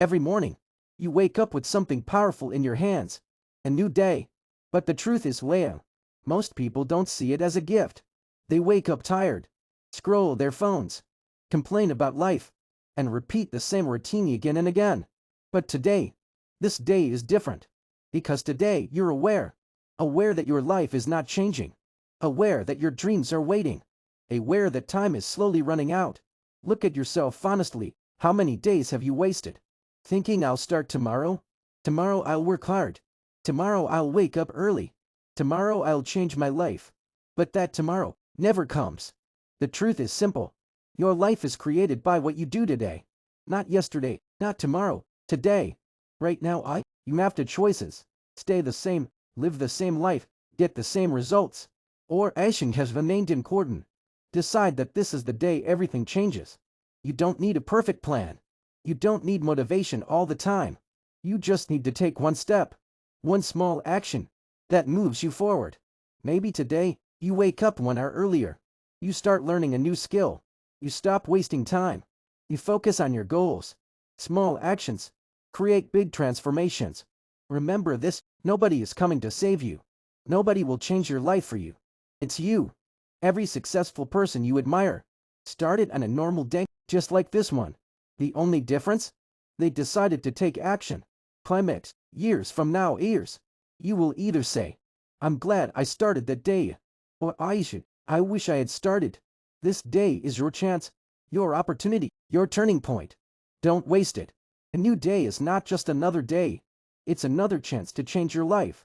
Every morning, you wake up with something powerful in your hands. A new day. But the truth is, Leah, most people don't see it as a gift. They wake up tired, scroll their phones, complain about life, and repeat the same routine again and again. But today, this day is different. Because today you're aware. Aware that your life is not changing. Aware that your dreams are waiting. Aware that time is slowly running out. Look at yourself honestly. How many days have you wasted? Thinking I'll start tomorrow? Tomorrow I'll work hard. Tomorrow I'll wake up early. Tomorrow I'll change my life. But that tomorrow never comes. The truth is simple. Your life is created by what you do today. Not yesterday, not tomorrow, today. Right now you have two choices. Stay the same, live the same life, get the same results. Or action has remained important. Decide that this is the day everything changes. You don't need a perfect plan. You don't need motivation all the time. You just need to take one step. One small action that moves you forward. Maybe today, you wake up 1 hour earlier. You start learning a new skill. You stop wasting time. You focus on your goals. Small actions create big transformations. Remember this, nobody is coming to save you. Nobody will change your life for you. It's you. Every successful person you admire started on a normal day, just like this one. The only difference? They decided to take action. Climate, years from now, you will either say, I'm glad I started that day, or I wish I had started. This day is your chance, your opportunity, your turning point. Don't waste it. A new day is not just another day. It's another chance to change your life.